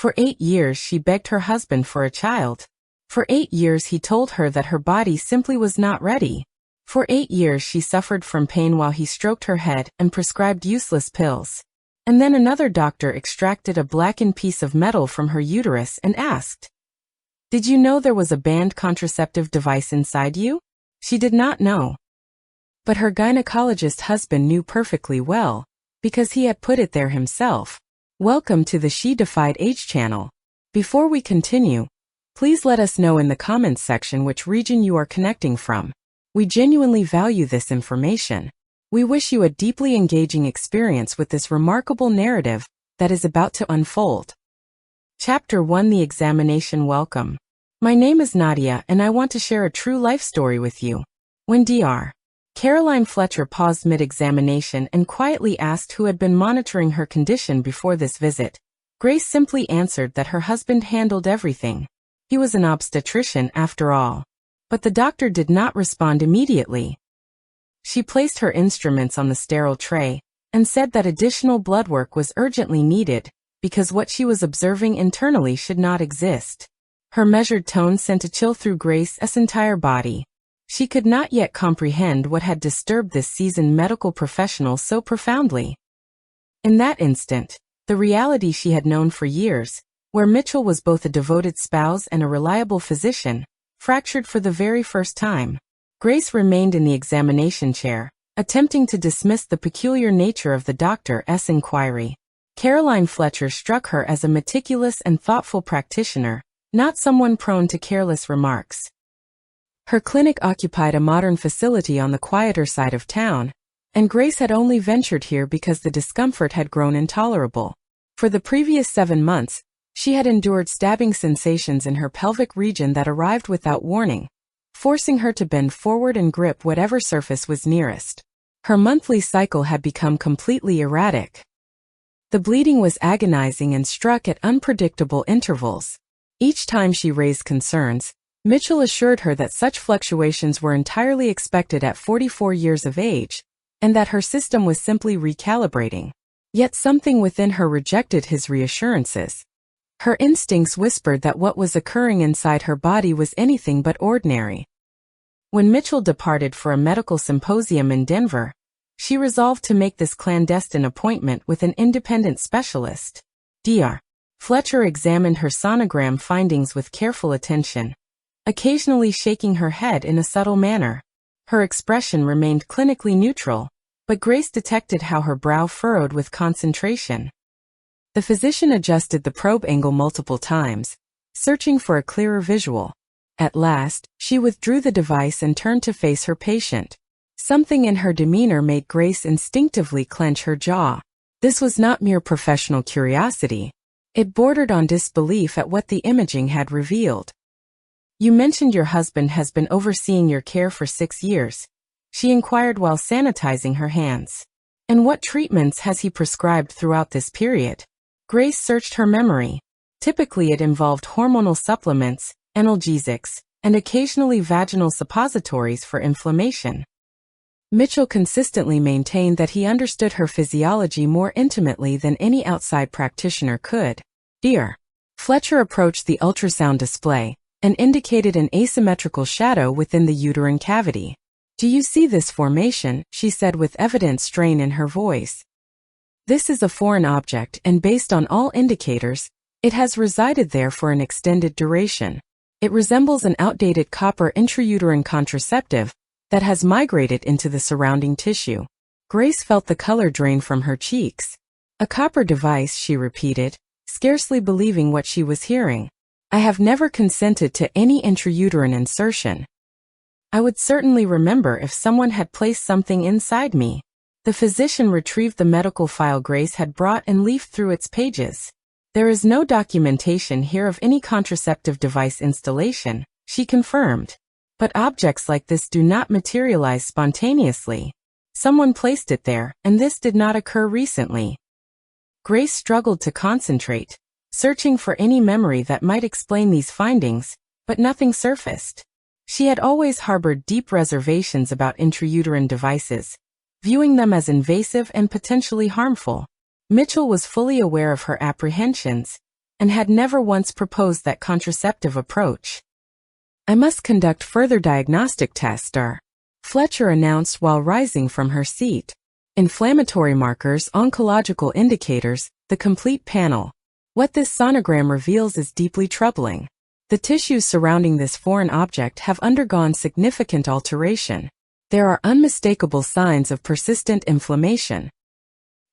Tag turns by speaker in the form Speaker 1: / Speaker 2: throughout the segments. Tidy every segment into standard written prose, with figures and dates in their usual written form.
Speaker 1: For 8 years she begged her husband for a child. For 8 years he told her that her body simply was not ready. For 8 years she suffered from pain while he stroked her head and prescribed useless pills. And then another doctor extracted a blackened piece of metal from her uterus and asked, "Did you know there was a banned contraceptive device inside you?" She did not know. But her gynecologist husband knew perfectly well, because he had put it there himself. Welcome to the She Defied Age channel. Before we continue, please let us know in the comments section which region you are connecting from. We genuinely value this information. We wish you a deeply engaging experience with this remarkable narrative that is about to unfold. Chapter 1: The Examination. Welcome. My name is Nadia and I want to share a true life story with you. When Dr. Caroline Fletcher paused mid-examination and quietly asked who had been monitoring her condition before this visit, Grace simply answered that her husband handled everything. He was an obstetrician after all. But the doctor did not respond immediately. She placed her instruments on the sterile tray and said that additional blood work was urgently needed because what she was observing internally should not exist. Her measured tone sent a chill through Grace's entire body. She could not yet comprehend what had disturbed this seasoned medical professional so profoundly. In that instant, the reality she had known for years, where Mitchell was both a devoted spouse and a reliable physician, fractured for the very first time. Grace remained in the examination chair, attempting to dismiss the peculiar nature of the doctor's inquiry. Caroline Fletcher struck her as a meticulous and thoughtful practitioner, not someone prone to careless remarks. Her clinic occupied a modern facility on the quieter side of town, and Grace had only ventured here because the discomfort had grown intolerable. For the previous 7 months, she had endured stabbing sensations in her pelvic region that arrived without warning, forcing her to bend forward and grip whatever surface was nearest. Her monthly cycle had become completely erratic. The bleeding was agonizing and struck at unpredictable intervals. Each time she raised concerns, Mitchell assured her that such fluctuations were entirely expected at 44 years of age, and that her system was simply recalibrating. Yet something within her rejected his reassurances. Her instincts whispered that what was occurring inside her body was anything but ordinary. When Mitchell departed for a medical symposium in Denver, she resolved to make this clandestine appointment with an independent specialist. Dr. Fletcher examined her sonogram findings with careful attention, occasionally shaking her head in a subtle manner. Her expression remained clinically neutral, but Grace detected how her brow furrowed with concentration. The physician adjusted the probe angle multiple times, searching for a clearer visual. At last, she withdrew the device and turned to face her patient. Something in her demeanor made Grace instinctively clench her jaw. This was not mere professional curiosity. It bordered on disbelief at what the imaging had revealed. "You mentioned your husband has been overseeing your care for 6 years," she inquired while sanitizing her hands. "And what treatments has he prescribed throughout this period?" Grace searched her memory. Typically it involved hormonal supplements, analgesics, and occasionally vaginal suppositories for inflammation. Mitchell consistently maintained that he understood her physiology more intimately than any outside practitioner could. Dr. Fletcher approached the ultrasound display and indicated an asymmetrical shadow within the uterine cavity. "Do you see this formation?" she said with evident strain in her voice. "This is a foreign object and based on all indicators, it has resided there for an extended duration. It resembles an outdated copper intrauterine contraceptive that has migrated into the surrounding tissue." Grace felt the color drain from her cheeks. "A copper device," she repeated, scarcely believing what she was hearing. "I have never consented to any intrauterine insertion. I would certainly remember if someone had placed something inside me." The physician retrieved the medical file Grace had brought and leafed through its pages. "There is no documentation here of any contraceptive device installation," she confirmed. "But objects like this do not materialize spontaneously. Someone placed it there, and this did not occur recently." Grace struggled to concentrate, searching for any memory that might explain these findings, but nothing surfaced. She had always harbored deep reservations about intrauterine devices, viewing them as invasive and potentially harmful. Mitchell was fully aware of her apprehensions, and had never once proposed that contraceptive approach. "I must conduct further diagnostic tests, Dr. Fletcher announced while rising from her seat. "Inflammatory markers, oncological indicators, the complete panel. What this sonogram reveals is deeply troubling. The tissues surrounding this foreign object have undergone significant alteration. There are unmistakable signs of persistent inflammation."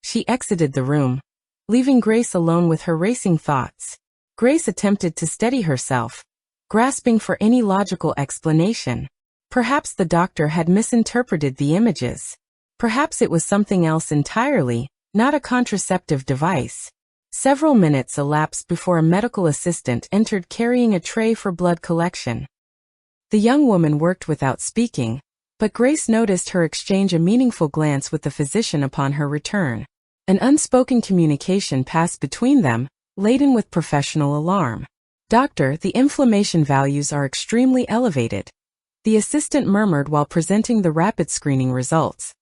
Speaker 1: She exited the room, leaving Grace alone with her racing thoughts. Grace attempted to steady herself, grasping for any logical explanation. Perhaps the doctor had misinterpreted the images. Perhaps it was something else entirely, not a contraceptive device. Several minutes elapsed before a medical assistant entered carrying a tray for blood collection. The young woman worked without speaking, but Grace noticed her exchange a meaningful glance with the physician upon her return. An unspoken communication passed between them, laden with professional alarm. "Doctor, the inflammation values are extremely elevated," the assistant murmured while presenting the rapid screening results.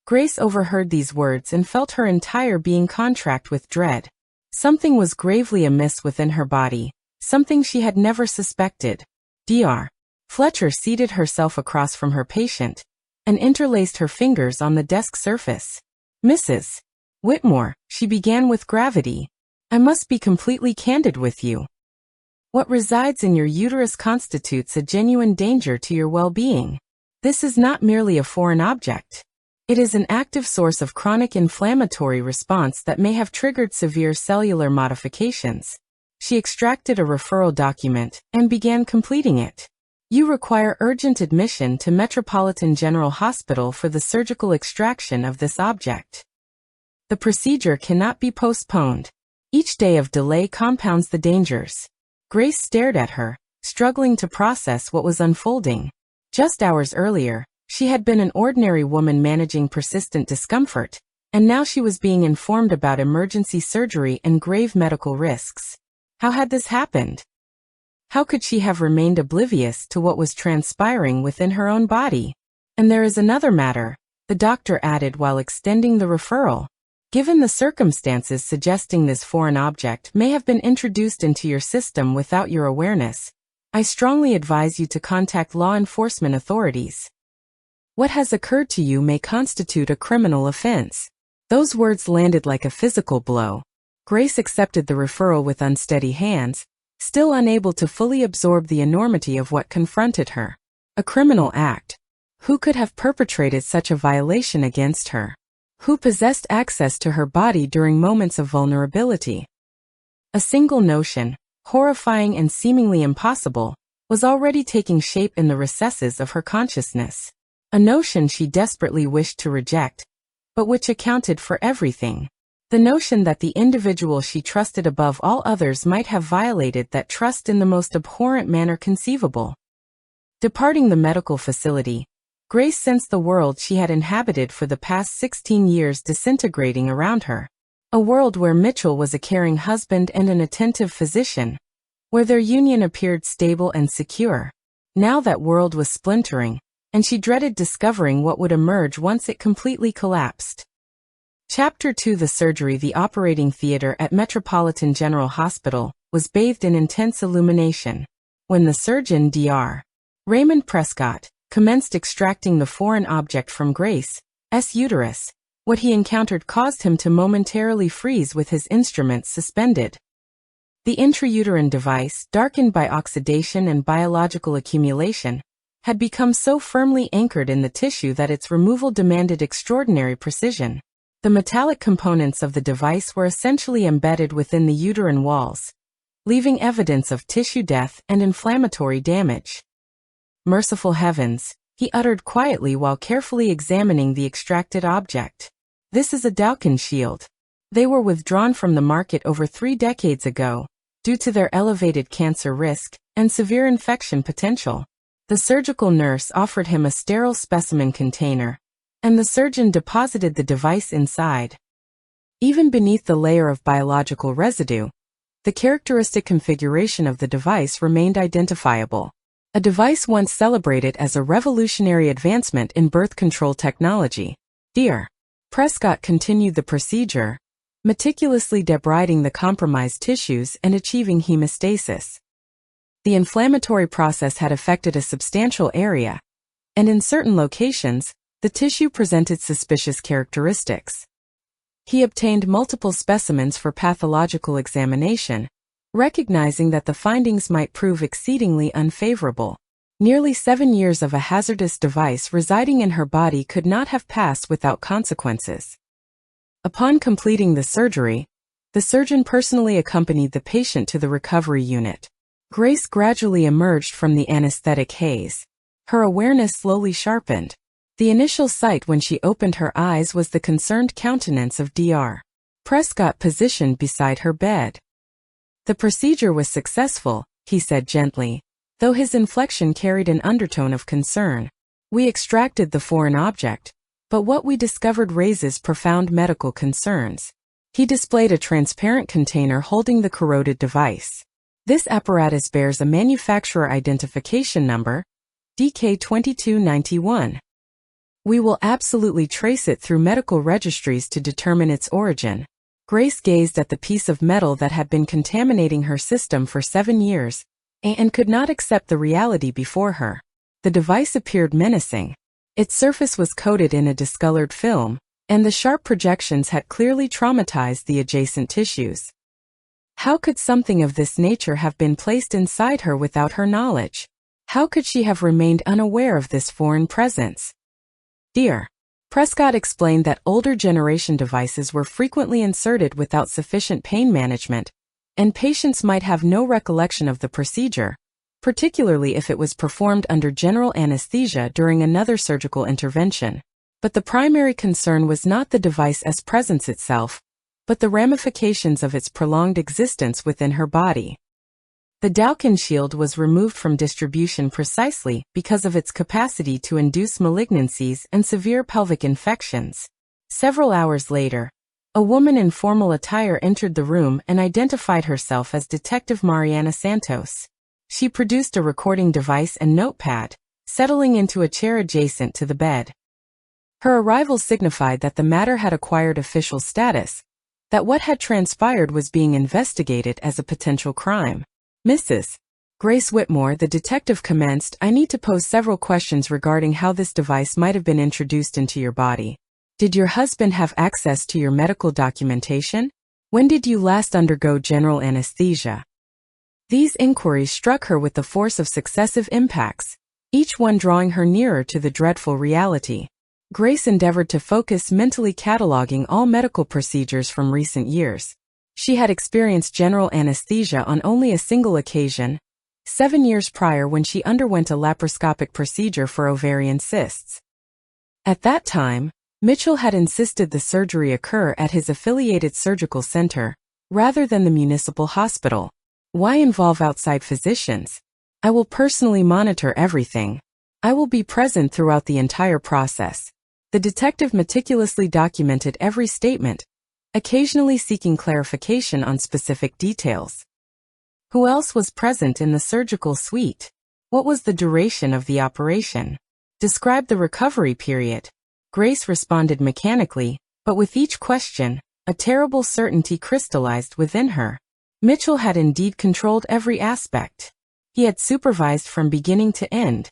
Speaker 1: Grace overheard these words and felt her entire being contract with dread. Something was gravely amiss within her body, something she had never suspected. Dr. Fletcher seated herself across from her patient and interlaced her fingers on the desk surface. "Mrs. Whitmore," she began with gravity, "I must be completely candid with you. What resides in your uterus constitutes a genuine danger to your well-being. This is not merely a foreign object. It is an active source of chronic inflammatory response that may have triggered severe cellular modifications." She extracted a referral document and began completing it. "You require urgent admission to Metropolitan General Hospital for the surgical extraction of this object. The procedure cannot be postponed. Each day of delay compounds the dangers." Grace stared at her, struggling to process what was unfolding. Just hours earlier, she had been an ordinary woman managing persistent discomfort, and now she was being informed about emergency surgery and grave medical risks. How had this happened? How could she have remained oblivious to what was transpiring within her own body? "And there is another matter," the doctor added while extending the referral. "Given the circumstances suggesting this foreign object may have been introduced into your system without your awareness, I strongly advise you to contact law enforcement authorities. What has occurred to you may constitute a criminal offense." Those words landed like a physical blow. Grace accepted the referral with unsteady hands, still unable to fully absorb the enormity of what confronted her. A criminal act. Who could have perpetrated such a violation against her? Who possessed access to her body during moments of vulnerability? A single notion, horrifying and seemingly impossible, was already taking shape in the recesses of her consciousness. A notion she desperately wished to reject, but which accounted for everything. The notion that the individual she trusted above all others might have violated that trust in the most abhorrent manner conceivable. Departing the medical facility, Grace sensed the world she had inhabited for the past 16 years disintegrating around her. A world where Mitchell was a caring husband and an attentive physician, where their union appeared stable and secure. Now that world was splintering, and she dreaded discovering what would emerge once it completely collapsed. Chapter 2. The surgery. The operating theater at Metropolitan General Hospital was bathed in intense illumination. When the surgeon Dr. Raymond Prescott commenced extracting the foreign object from Grace's uterus, what he encountered caused him to momentarily freeze with his instruments suspended. The intrauterine device, darkened by oxidation and biological accumulation, had become so firmly anchored in the tissue that its removal demanded extraordinary precision. The metallic components of the device were essentially embedded within the uterine walls, leaving evidence of tissue death and inflammatory damage. "Merciful heavens," he uttered quietly while carefully examining the extracted object. "This is a Blackened shield. They were withdrawn from the market over 3 decades ago, due to their elevated cancer risk and severe infection potential." The surgical nurse offered him a sterile specimen container, and the surgeon deposited the device inside. Even beneath the layer of biological residue, the characteristic configuration of the device remained identifiable. A device once celebrated as a revolutionary advancement in birth control technology. Dr. Prescott continued the procedure, meticulously debriding the compromised tissues and achieving hemostasis. The inflammatory process had affected a substantial area, and in certain locations, the tissue presented suspicious characteristics. He obtained multiple specimens for pathological examination, recognizing that the findings might prove exceedingly unfavorable. Nearly 7 years of a hazardous device residing in her body could not have passed without consequences. Upon completing the surgery, the surgeon personally accompanied the patient to the recovery unit. Grace gradually emerged from the anesthetic haze. Her awareness slowly sharpened. The initial sight when she opened her eyes was the concerned countenance of Dr. Prescott positioned beside her bed. "The procedure was successful," he said gently, though his inflection carried an undertone of concern. "We extracted the foreign object, but what we discovered raises profound medical concerns." He displayed a transparent container holding the corroded device. "This apparatus bears a manufacturer identification number, DK2291. We will absolutely trace it through medical registries to determine its origin." Grace gazed at the piece of metal that had been contaminating her system for 7 years, and could not accept the reality before her. The device appeared menacing. Its surface was coated in a discolored film, and the sharp projections had clearly traumatized the adjacent tissues. How could something of this nature have been placed inside her without her knowledge? How could she have remained unaware of this foreign presence? Dr. Prescott explained that older generation devices were frequently inserted without sufficient pain management, and patients might have no recollection of the procedure, particularly if it was performed under general anesthesia during another surgical intervention. But the primary concern was not the device's presence itself, but the ramifications of its prolonged existence within her body. The blackened shield was removed from distribution precisely because of its capacity to induce malignancies and severe pelvic infections. Several hours later, a woman in formal attire entered the room and identified herself as Detective Mariana Santos. She produced a recording device and notepad, settling into a chair adjacent to the bed. Her arrival signified that the matter had acquired official status, that what had transpired was being investigated as a potential crime. "Mrs. Grace Whitmore," the detective commenced, "I need to pose several questions regarding how this device might have been introduced into your body. Did your husband have access to your medical documentation? When did you last undergo general anesthesia?" These inquiries struck her with the force of successive impacts, each one drawing her nearer to the dreadful reality. Grace endeavored to focus, mentally cataloging all medical procedures from recent years. She had experienced general anesthesia on only a single occasion, 7 years prior when she underwent a laparoscopic procedure for ovarian cysts. At that time, Mitchell had insisted the surgery occur at his affiliated surgical center, rather than the municipal hospital. "Why involve outside physicians? I will personally monitor everything. I will be present throughout the entire process." The detective meticulously documented every statement, occasionally seeking clarification on specific details. Who else was present in the surgical suite? What was the duration of the operation? Describe the recovery period. Grace responded mechanically, but with each question, a terrible certainty crystallized within her. Mitchell had indeed controlled every aspect. He had supervised from beginning to end.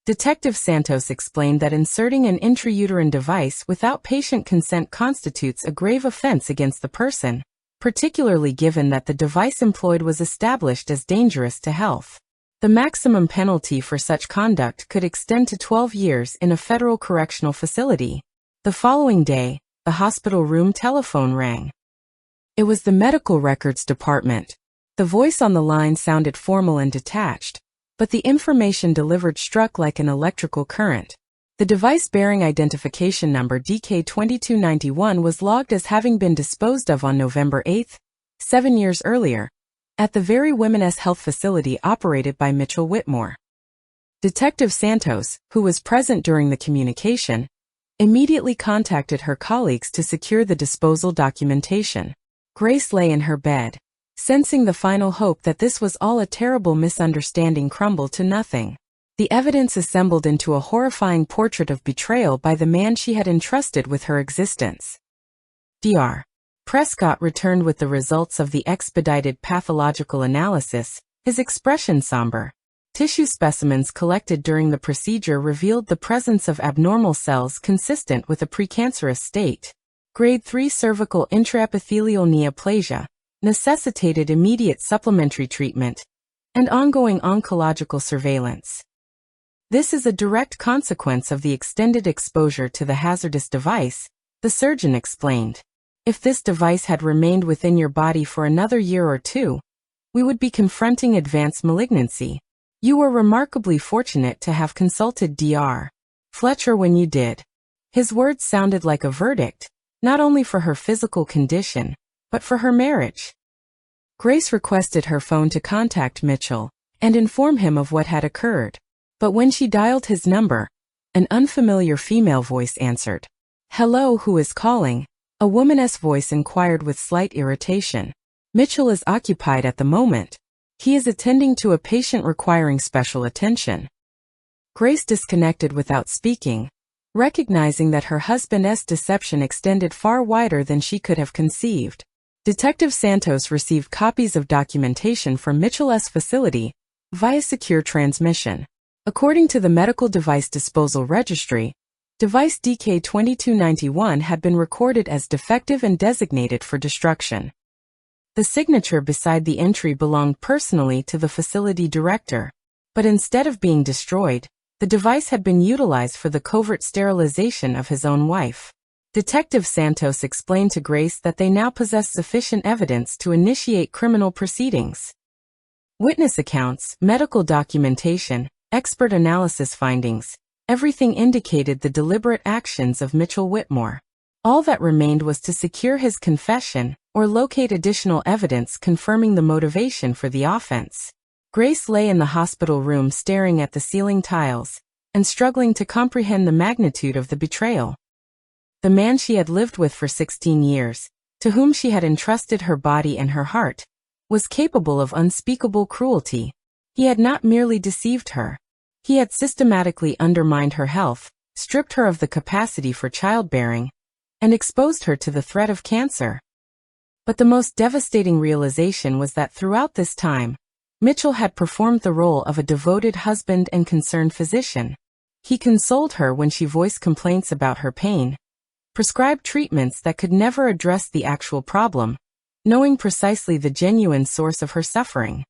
Speaker 1: Detective Santos explained that inserting an intrauterine device without patient consent constitutes a grave offense against the person, particularly given that the device employed was established as dangerous to health. The maximum penalty for such conduct could extend to 12 years in a federal correctional facility. The following day, the hospital room telephone rang. It was the medical records department. The voice on the line sounded formal and detached, but the information delivered struck like an electrical current. The device-bearing identification number DK2291 was logged as having been disposed of on November 8, 7 years earlier, at the very Women's Health facility operated by Mitchell Whitmore. Detective Santos, who was present during the communication, immediately contacted her colleagues to secure the disposal documentation. Grace lay in her bed, sensing the final hope that this was all a terrible misunderstanding crumble to nothing. The evidence assembled into a horrifying portrait of betrayal by the man she had entrusted with her existence. Dr. Prescott returned with the results of the expedited pathological analysis, his expression somber. Tissue specimens collected during the procedure revealed the presence of abnormal cells consistent with a precancerous state. Grade 3 cervical intraepithelial neoplasia necessitated immediate supplementary treatment and ongoing oncological surveillance. This is a direct consequence of the extended exposure to the hazardous device, the surgeon explained. If this device had remained within your body for another year or two, we would be confronting advanced malignancy. You were remarkably fortunate to have consulted Dr. Fletcher when you did. His words sounded like a verdict, not only for her physical condition, but for her marriage. Grace requested her phone to contact Mitchell and inform him of what had occurred. But when she dialed his number, an unfamiliar female voice answered. "Hello, who is calling?" A woman's voice inquired with slight irritation. "Mitchell is occupied at the moment. He is attending to a patient requiring special attention." Grace disconnected without speaking, recognizing that her husband's deception extended far wider than she could have conceived. Detective Santos received copies of documentation from Mitchell's facility via secure transmission. According to the Medical Device Disposal Registry, device DK2291 had been recorded as defective and designated for destruction. The signature beside the entry belonged personally to the facility director, but instead of being destroyed, the device had been utilized for the covert sterilization of his own wife. Detective Santos explained to Grace that they now possessed sufficient evidence to initiate criminal proceedings. Witness accounts, medical documentation, expert analysis findings, everything indicated the deliberate actions of Mitchell Whitmore. All that remained was to secure his confession or locate additional evidence confirming the motivation for the offense. Grace lay in the hospital room staring at the ceiling tiles and struggling to comprehend the magnitude of the betrayal. The man she had lived with for 16 years, to whom she had entrusted her body and her heart, was capable of unspeakable cruelty. He had not merely deceived her. He had systematically undermined her health, stripped her of the capacity for childbearing, and exposed her to the threat of cancer. But the most devastating realization was that throughout this time, Mitchell had performed the role of a devoted husband and concerned physician. He consoled her when she voiced complaints about her pain, prescribed treatments that could never address the actual problem, knowing precisely the genuine source of her suffering.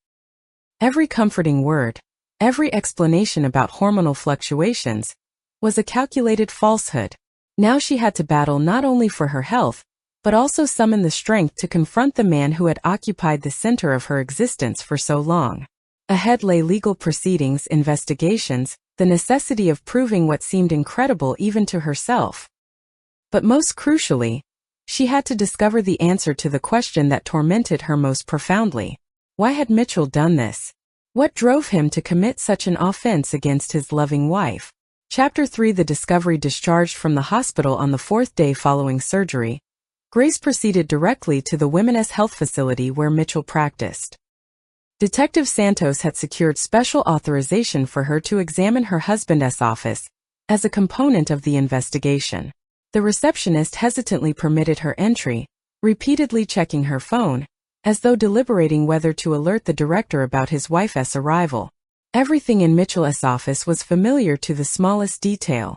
Speaker 1: Every comforting word, every explanation about hormonal fluctuations, was a calculated falsehood. Now she had to battle not only for her health, but also summon the strength to confront the man who had occupied the center of her existence for so long. Ahead lay legal proceedings, investigations, the necessity of proving what seemed incredible even to herself. But most crucially, she had to discover the answer to the question that tormented her most profoundly. Why had Mitchell done this? What drove him to commit such an offense against his loving wife? Chapter 3: The discovery. Discharged from the hospital on the fourth day following surgery, Grace proceeded directly to the women's health facility where Mitchell practiced. Detective Santos had secured special authorization for her to examine her husband's office as a component of the investigation. The receptionist hesitantly permitted her entry, repeatedly checking her phone, as though deliberating whether to alert the director about his wife's arrival. Everything in Mitchell's office was familiar to the smallest detail.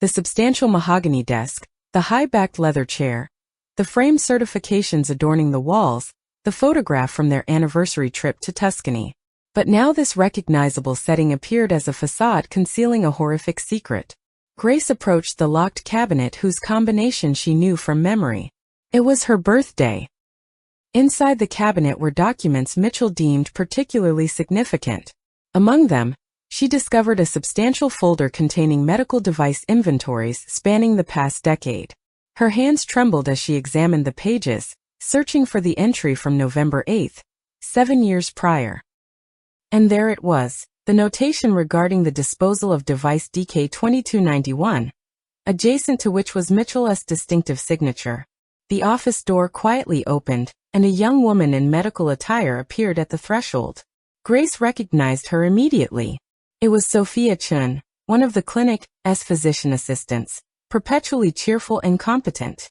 Speaker 1: The substantial mahogany desk, the high-backed leather chair, the framed certifications adorning the walls, the photograph from their anniversary trip to Tuscany. But now this recognizable setting appeared as a facade concealing a horrific secret. Grace approached the locked cabinet whose combination she knew from memory. It was her birthday. Inside the cabinet were documents Mitchell deemed particularly significant. Among them, she discovered a substantial folder containing medical device inventories spanning the past decade. Her hands trembled as she examined the pages, searching for the entry from November 8, 7 years prior. And there it was, the notation regarding the disposal of device DK2291, adjacent to which was Mitchell's distinctive signature. The office door quietly opened, and a young woman in medical attire appeared at the threshold. Grace recognized her immediately. It was Sophia Chun, one of the clinic's physician assistants, perpetually cheerful and competent.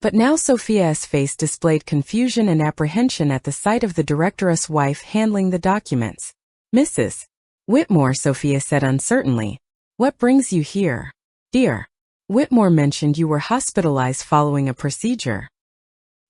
Speaker 1: But now Sophia's face displayed confusion and apprehension at the sight of the director's wife handling the documents. "Mrs. Whitmore," Sophia said uncertainly, "what brings you here?" "Dear, Whitmore mentioned you were hospitalized following a procedure."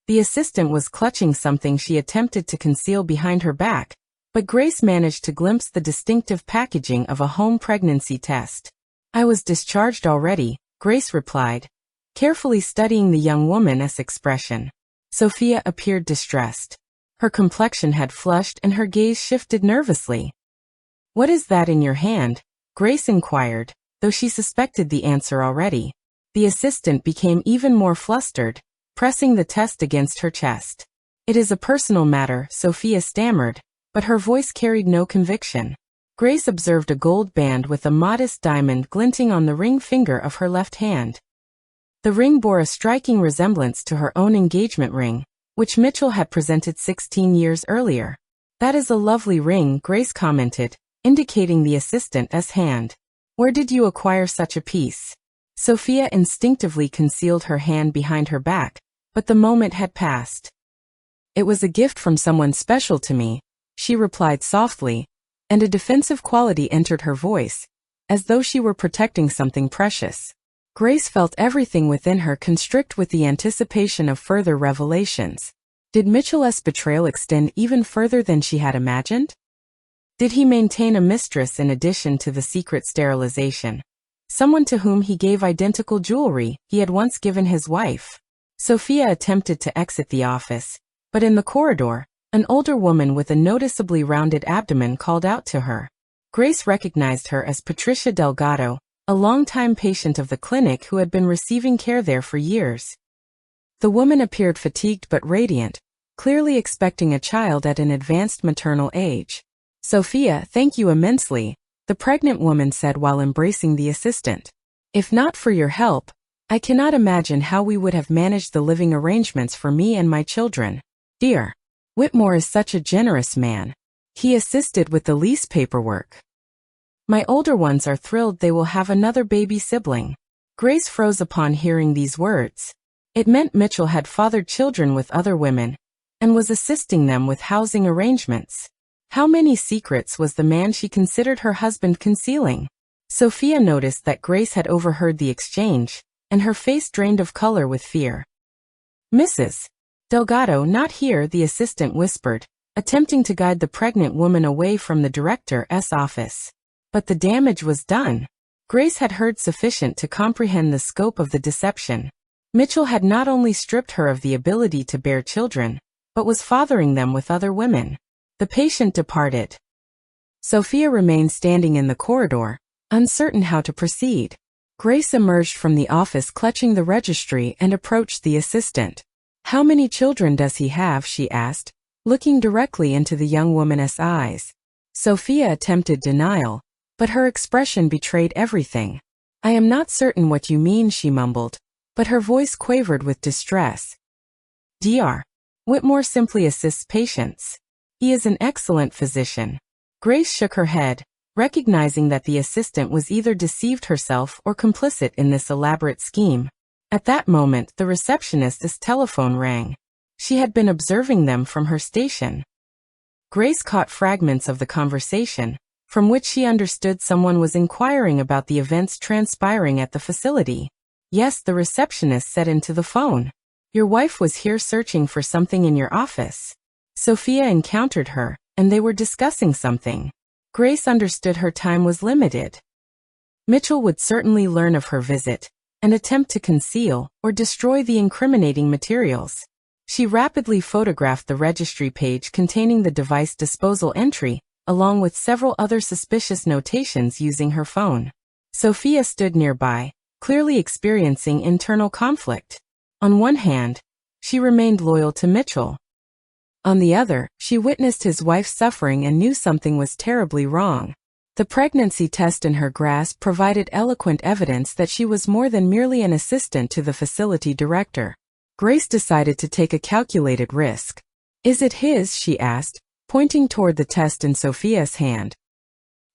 Speaker 1: The assistant was clutching something she attempted to conceal behind her back, but Grace managed to glimpse the distinctive packaging of a home pregnancy test. "I was discharged already," Grace replied, carefully studying the young woman's expression. Sophia appeared distressed. Her complexion had flushed and her gaze shifted nervously. "What is that in your hand?" Grace inquired, though she suspected the answer already. The assistant became even more flustered, pressing the test against her chest. "It is a personal matter," Sophia stammered, but her voice carried no conviction. Grace observed a gold band with a modest diamond glinting on the ring finger of her left hand. The ring bore a striking resemblance to her own engagement ring, which Mitchell had presented 16 years earlier. "That is a lovely ring," Grace commented, indicating the assistant's hand. "Where did you acquire such a piece?" Sophia instinctively concealed her hand behind her back, but the moment had passed. "It was a gift from someone special to me," she replied softly, and a defensive quality entered her voice, as though she were protecting something precious. Grace felt everything within her constrict with the anticipation of further revelations. Did Mitchell's betrayal extend even further than she had imagined? Did he maintain a mistress in addition to the secret sterilization? Someone to whom he gave identical jewelry he had once given his wife? Sophia attempted to exit the office, but in the corridor, an older woman with a noticeably rounded abdomen called out to her. Grace recognized her as Patricia Delgado, a longtime patient of the clinic who had been receiving care there for years. The woman appeared fatigued but radiant, clearly expecting a child at an advanced maternal age. "Sophia, thank you immensely," the pregnant woman said while embracing the assistant. "If not for your help, I cannot imagine how we would have managed the living arrangements for me and my children. Dear, Whitmore is such a generous man. He assisted with the lease paperwork. My older ones are thrilled they will have another baby sibling." Grace froze upon hearing these words. It meant Mitchell had fathered children with other women, and was assisting them with housing arrangements. How many secrets was the man she considered her husband concealing? Sophia noticed that Grace had overheard the exchange, and her face drained of color with fear. "Mrs. Delgado, not here," the assistant whispered, attempting to guide the pregnant woman away from the director's office. But the damage was done. Grace had heard sufficient to comprehend the scope of the deception. Mitchell had not only stripped her of the ability to bear children, but was fathering them with other women. The patient departed. Sophia remained standing in the corridor, uncertain how to proceed. Grace emerged from the office clutching the registry and approached the assistant. "How many children does he have?" she asked, looking directly into the young woman's eyes. Sophia attempted denial, but her expression betrayed everything. "I am not certain what you mean," she mumbled, but her voice quavered with distress. "Dr. Whitmore simply assists patients. He is an excellent physician." Grace shook her head, recognizing that the assistant was either deceived herself or complicit in this elaborate scheme. At that moment, the receptionist's telephone rang. She had been observing them from her station. Grace caught fragments of the conversation, from which she understood someone was inquiring about the events transpiring at the facility. "Yes," the receptionist said into the phone. "Your wife was here searching for something in your office. Sophia encountered her, and they were discussing something." Grace understood her time was limited. Mitchell would certainly learn of her visit, and attempt to conceal or destroy the incriminating materials. She rapidly photographed the registry page containing the device disposal entry, along with several other suspicious notations using her phone. Sophia stood nearby, clearly experiencing internal conflict. On one hand, she remained loyal to Mitchell. On the other, she witnessed his wife's suffering and knew something was terribly wrong. The pregnancy test in her grasp provided eloquent evidence that she was more than merely an assistant to the facility director. Grace decided to take a calculated risk. "Is it his?" she asked, pointing toward the test in Sophia's hand.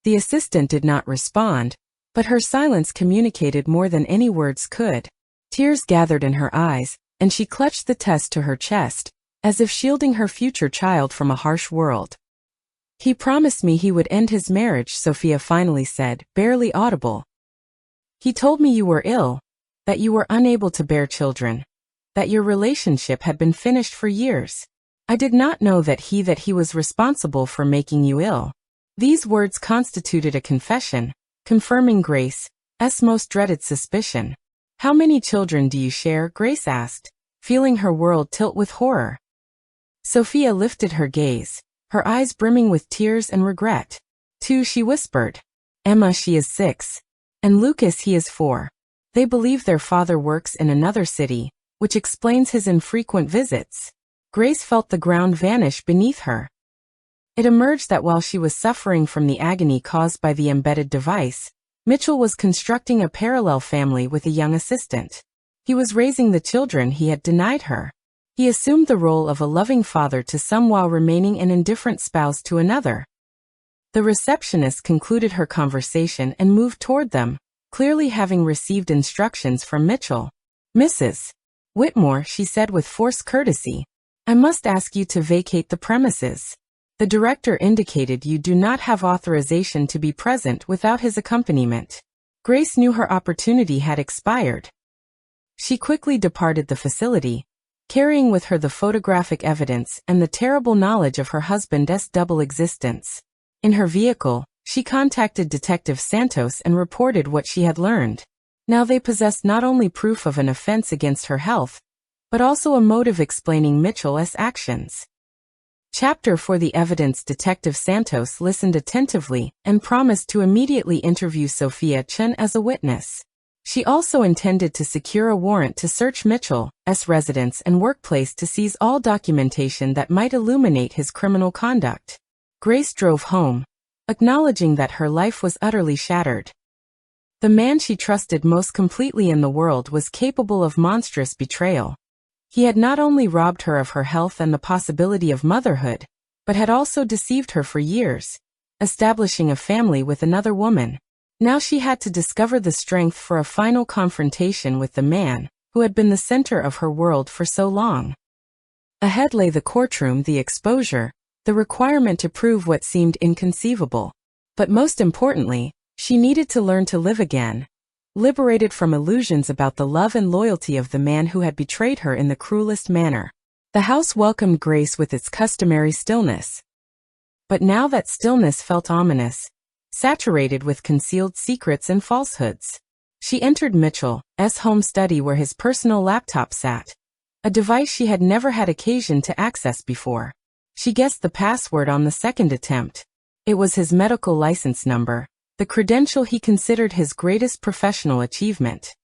Speaker 1: The assistant did not respond, but her silence communicated more than any words could. Tears gathered in her eyes, and she clutched the test to her chest, as if shielding her future child from a harsh world. "He promised me he would end his marriage," Sophia finally said, barely audible. "He told me you were ill, that you were unable to bear children, that your relationship had been finished for years. I did not know that he was responsible for making you ill." These words constituted a confession, confirming Grace's most dreaded suspicion. "How many children do you share?" Grace asked, feeling her world tilt with horror. Sophia lifted her gaze, her eyes brimming with tears and regret. "Two," she whispered. "Emma, she is 6. And Lucas, he is 4. They believe their father works in another city, which explains his infrequent visits." Grace felt the ground vanish beneath her. It emerged that while she was suffering from the agony caused by the embedded device, Mitchell was constructing a parallel family with a young assistant. He was raising the children he had denied her. He assumed the role of a loving father to some while remaining an indifferent spouse to another. The receptionist concluded her conversation and moved toward them, clearly having received instructions from Mitchell. "Mrs. Whitmore," she said with forced courtesy, "I must ask you to vacate the premises. The director indicated you do not have authorization to be present without his accompaniment." Grace knew her opportunity had expired. She quickly departed the facility, carrying with her the photographic evidence and the terrible knowledge of her husband's double existence. In her vehicle, she contacted Detective Santos and reported what she had learned. Now they possessed not only proof of an offense against her health, but also a motive explaining Mitchell's actions. Chapter for the evidence. Detective Santos listened attentively and promised to immediately interview Sophia Chen as a witness. She also intended to secure a warrant to search Mitchell's residence and workplace to seize all documentation that might illuminate his criminal conduct. Grace drove home, acknowledging that her life was utterly shattered. The man she trusted most completely in the world was capable of monstrous betrayal. He had not only robbed her of her health and the possibility of motherhood, but had also deceived her for years, establishing a family with another woman. Now she had to discover the strength for a final confrontation with the man who had been the center of her world for so long. Ahead lay the courtroom, the exposure, the requirement to prove what seemed inconceivable. But most importantly, she needed to learn to live again, liberated from illusions about the love and loyalty of the man who had betrayed her in the cruelest manner. The house welcomed Grace with its customary stillness. But now that stillness felt ominous, saturated with concealed secrets and falsehoods. She entered Mitchell's home study where his personal laptop sat, a device she had never had occasion to access before. She guessed the password on the second attempt. It was his medical license number, the credential he considered his greatest professional achievement.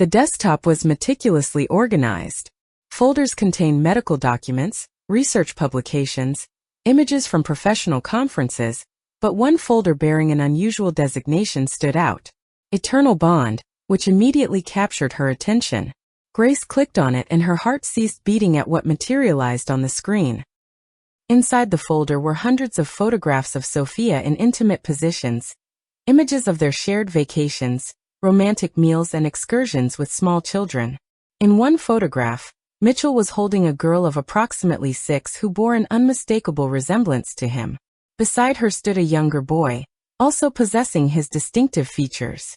Speaker 1: The desktop was meticulously organized. Folders contained medical documents, research publications, images from professional conferences, but one folder bearing an unusual designation stood out: Eternal Bond, which immediately captured her attention. Grace clicked on it and her heart ceased beating at what materialized on the screen. Inside the folder were hundreds of photographs of Sophia in intimate positions, images of their shared vacations, romantic meals and excursions with small children. In one photograph, Mitchell was holding a girl of approximately 6 who bore an unmistakable resemblance to him. Beside her stood a younger boy, also possessing his distinctive features.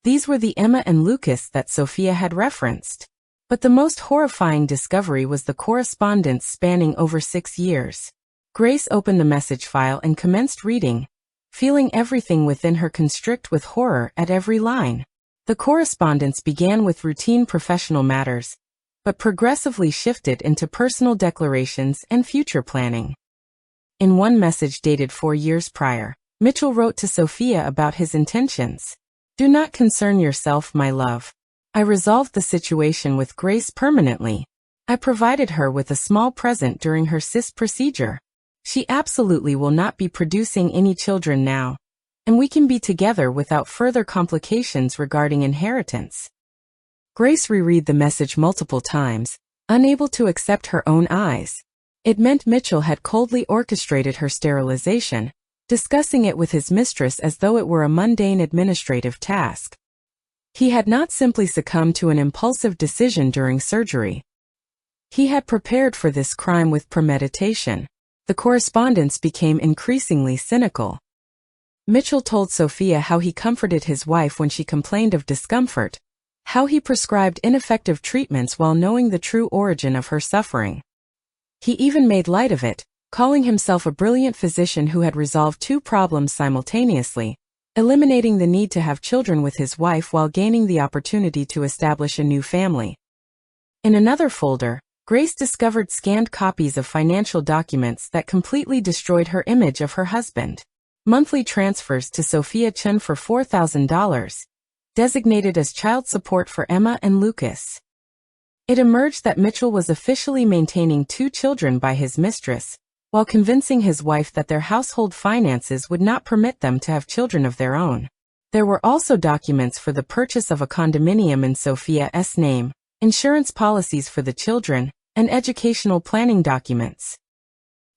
Speaker 1: These were the Emma and Lucas that Sophia had referenced. But the most horrifying discovery was the correspondence spanning over 6 years. Grace opened the message file and commenced reading, feeling everything within her constrict with horror at every line. The correspondence began with routine professional matters, but progressively shifted into personal declarations and future planning. In one message dated 4 years prior, Mitchell wrote to Sophia about his intentions. "Do not concern yourself, my love. I resolved the situation with Grace permanently. I provided her with a small present during her cyst procedure. She absolutely will not be producing any children now, and we can be together without further complications regarding inheritance." Grace reread the message multiple times, unable to accept her own eyes. It meant Mitchell had coldly orchestrated her sterilization, discussing it with his mistress as though it were a mundane administrative task. He had not simply succumbed to an impulsive decision during surgery. He had prepared for this crime with premeditation. The correspondence became increasingly cynical. Mitchell told Sophia how he comforted his wife when she complained of discomfort, how he prescribed ineffective treatments while knowing the true origin of her suffering. He even made light of it, calling himself a brilliant physician who had resolved two problems simultaneously, eliminating the need to have children with his wife while gaining the opportunity to establish a new family. In another folder, Grace discovered scanned copies of financial documents that completely destroyed her image of her husband. Monthly transfers to Sophia Chen for $4,000, designated as child support for Emma and Lucas. It emerged that Mitchell was officially maintaining 2 children by his mistress, while convincing his wife that their household finances would not permit them to have children of their own. There were also documents for the purchase of a condominium in Sophia's name, insurance policies for the children, and educational planning documents.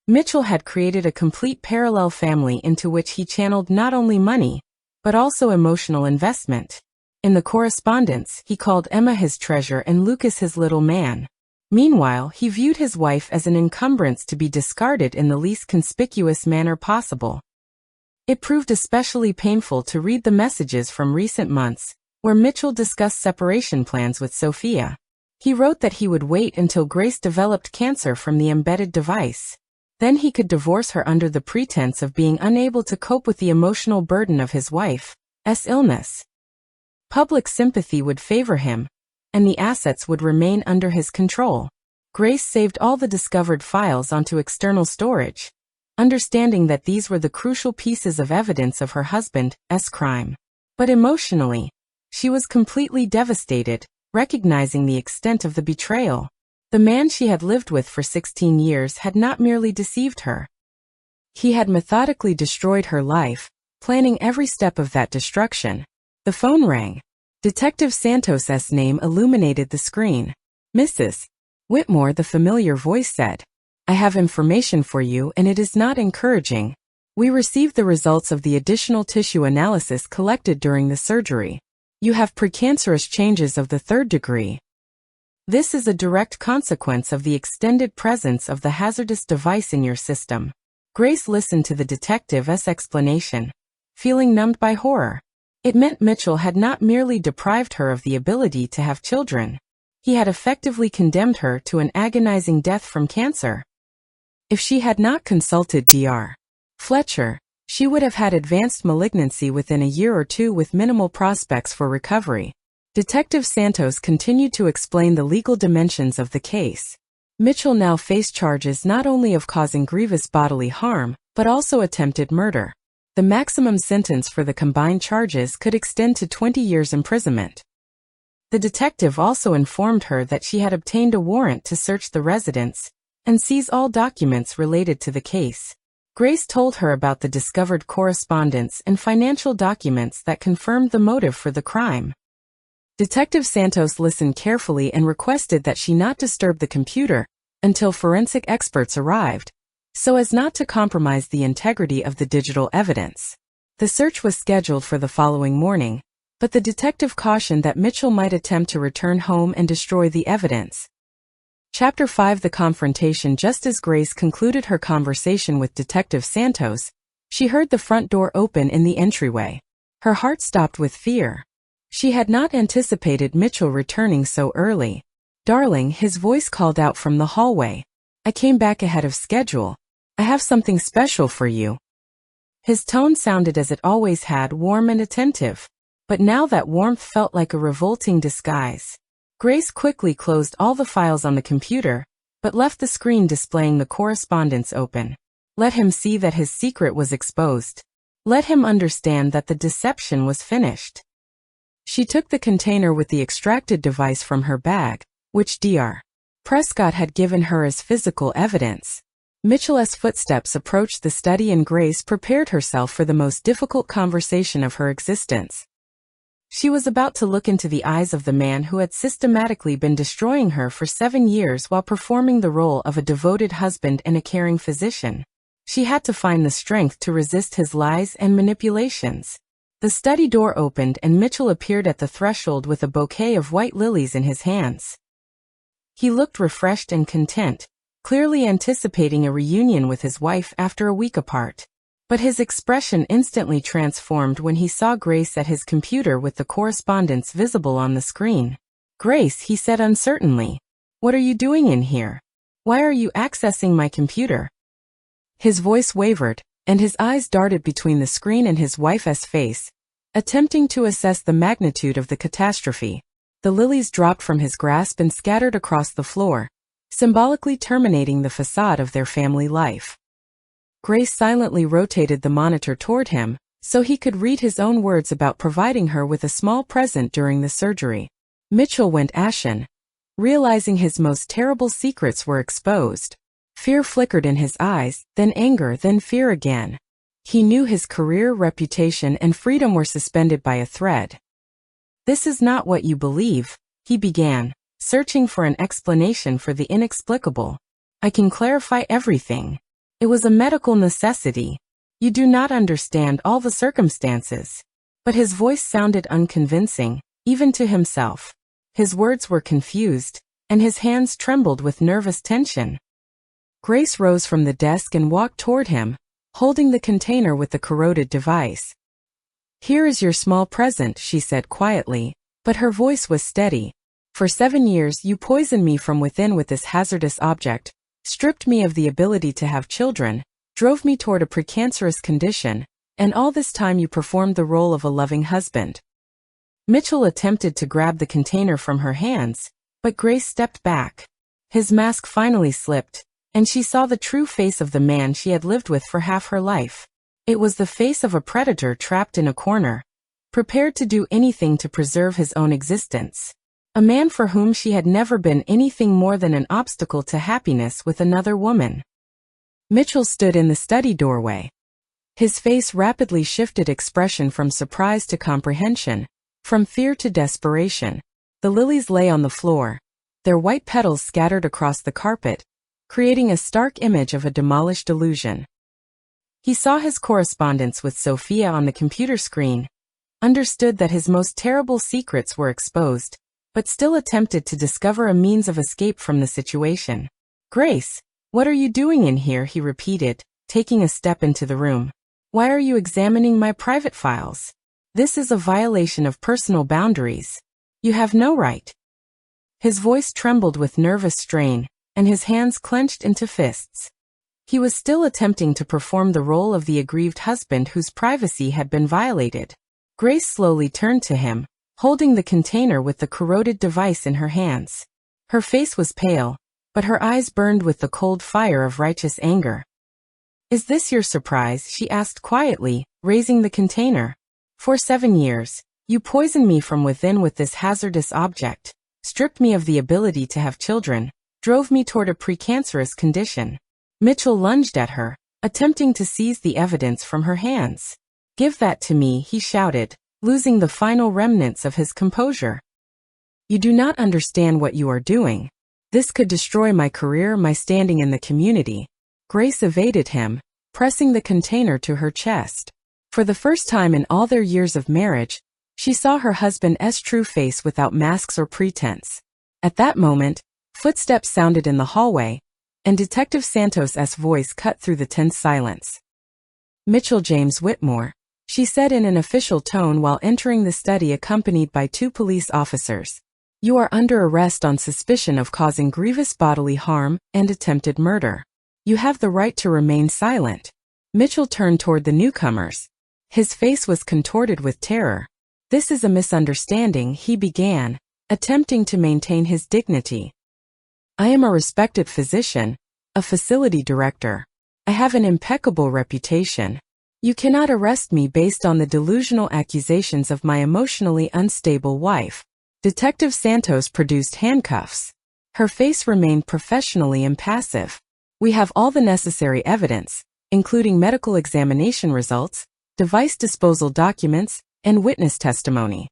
Speaker 1: Mitchell had created a complete parallel family into which he channeled not only money, but also emotional investment. In the correspondence, he called Emma his treasure and Lucas his little man. Meanwhile, he viewed his wife as an encumbrance to be discarded in the least conspicuous manner possible. It proved especially painful to read the messages from recent months, where Mitchell discussed separation plans with Sophia. He wrote that he would wait until Grace developed cancer from the embedded device. Then he could divorce her under the pretense of being unable to cope with the emotional burden of his wife's illness. Public sympathy would favor him, and the assets would remain under his control. Grace saved all the discovered files onto external storage, understanding that these were the crucial pieces of evidence of her husband's crime. But emotionally, she was completely devastated, recognizing the extent of the betrayal. The man she had lived with for 16 years had not merely deceived her. He had methodically destroyed her life, planning every step of that destruction. The phone rang. Detective Santos's name illuminated the screen. "Mrs. Whitmore," the familiar voice said. "I have information for you and it is not encouraging. We received the results of the additional tissue analysis collected during the surgery. You have precancerous changes of the 3rd degree. This is a direct consequence of the extended presence of the hazardous device in your system." Grace listened to the detective's explanation, feeling numbed by horror. It meant Mitchell had not merely deprived her of the ability to have children. He had effectively condemned her to an agonizing death from cancer. If she had not consulted Dr. Fletcher, she would have had advanced malignancy within a year or two with minimal prospects for recovery. Detective Santos continued to explain the legal dimensions of the case. Mitchell now faced charges not only of causing grievous bodily harm, but also attempted murder. The maximum sentence for the combined charges could extend to 20 years imprisonment. The detective also informed her that she had obtained a warrant to search the residence and seize all documents related to the case. Grace told her about the discovered correspondence and financial documents that confirmed the motive for the crime. Detective Santos listened carefully and requested that she not disturb the computer until forensic experts arrived, so as not to compromise the integrity of the digital evidence. The search was scheduled for the following morning, but the detective cautioned that Mitchell might attempt to return home and destroy the evidence. Chapter 5: The Confrontation. Just as Grace concluded her conversation with Detective Santos, she heard the front door open in the entryway. Her heart stopped with fear. She had not anticipated Mitchell returning so early. "Darling," his voice called out from the hallway. "I came back ahead of schedule. I have something special for you." His tone sounded as it always had, warm and attentive. But now that warmth felt like a revolting disguise. Grace quickly closed all the files on the computer, but left the screen displaying the correspondence open. Let him see that his secret was exposed. Let him understand that the deception was finished. She took the container with the extracted device from her bag, which Dr. Prescott had given her as physical evidence. Mitchell's footsteps approached the study and Grace prepared herself for the most difficult conversation of her existence. She was about to look into the eyes of the man who had systematically been destroying her for 7 years while performing the role of a devoted husband and a caring physician. She had to find the strength to resist his lies and manipulations. The study door opened and Mitchell appeared at the threshold with a bouquet of white lilies in his hands. He looked refreshed and content, clearly anticipating a reunion with his wife after a week apart. But his expression instantly transformed when he saw Grace at his computer with the correspondence visible on the screen. "Grace," he said uncertainly, "what are you doing in here? Why are you accessing my computer?" His voice wavered, and his eyes darted between the screen and his wife's face, attempting to assess the magnitude of the catastrophe. The lilies dropped from his grasp and scattered across the floor, symbolically terminating the facade of their family life. Grace silently rotated the monitor toward him, so he could read his own words about providing her with a small present during the surgery. Mitchell went ashen, realizing his most terrible secrets were exposed. Fear flickered in his eyes, then anger, then fear again. He knew his career, reputation, and freedom were suspended by a thread. "This is not what you believe," he began, searching for an explanation for the inexplicable. "I can clarify everything. It was a medical necessity. You do not understand all the circumstances." But his voice sounded unconvincing, even to himself. His words were confused, and his hands trembled with nervous tension. Grace rose from the desk and walked toward him, holding the container with the corroded device. "Here is your small present," she said quietly, but her voice was steady. "For 7 years you poisoned me from within with this hazardous object, stripped me of the ability to have children, drove me toward a precancerous condition, and all this time you performed the role of a loving husband." Mitchell attempted to grab the container from her hands, but Grace stepped back. His mask finally slipped, and she saw the true face of the man she had lived with for half her life. It was the face of a predator trapped in a corner, prepared to do anything to preserve his own existence. A man for whom she had never been anything more than an obstacle to happiness with another woman. Mitchell stood in the study doorway. His face rapidly shifted expression from surprise to comprehension, from fear to desperation. The lilies lay on the floor, their white petals scattered across the carpet, creating a stark image of a demolished illusion. He saw his correspondence with Sophia on the computer screen, understood that his most terrible secrets were exposed, but still attempted to discover a means of escape from the situation. "Grace, what are you doing in here?" he repeated, taking a step into the room. "Why are you examining my private files? This is a violation of personal boundaries. You have no right." His voice trembled with nervous strain, and his hands clenched into fists. He was still attempting to perform the role of the aggrieved husband whose privacy had been violated. Grace slowly turned to him, holding the container with the corroded device in her hands. Her face was pale, but her eyes burned with the cold fire of righteous anger. "Is this your surprise?" she asked quietly, raising the container. "For 7 years, you poisoned me from within with this hazardous object, stripped me of the ability to have children, drove me toward a precancerous condition." Mitchell lunged at her, attempting to seize the evidence from her hands. "Give that to me," he shouted, losing the final remnants of his composure. "You do not understand what you are doing. This could destroy my career, my standing in the community." Grace evaded him, pressing the container to her chest. For the first time in all their years of marriage, she saw her husband's true face without masks or pretense. At that moment, footsteps sounded in the hallway, and Detective Santos's voice cut through the tense silence. "Mitchell James Whitmore," she said in an official tone while entering the study accompanied by 2 police officers. "You are under arrest on suspicion of causing grievous bodily harm and attempted murder. You have the right to remain silent." Mitchell turned toward the newcomers. His face was contorted with terror. "This is a misunderstanding," he began, attempting to maintain his dignity. "I am a respected physician, a facility director. I have an impeccable reputation. You cannot arrest me based on the delusional accusations of my emotionally unstable wife." Detective Santos produced handcuffs. Her face remained professionally impassive. "We have all the necessary evidence, including medical examination results, device disposal documents, and witness testimony.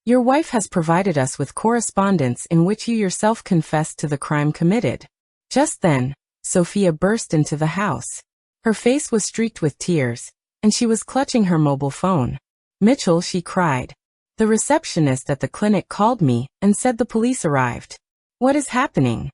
Speaker 1: Your wife has provided us with correspondence in which you yourself confessed to the crime committed." Just then, Sophia burst into the house. Her face was streaked with tears, and she was clutching her mobile phone. Mitchell, she cried. The receptionist at the clinic called me and said the police arrived. What is happening?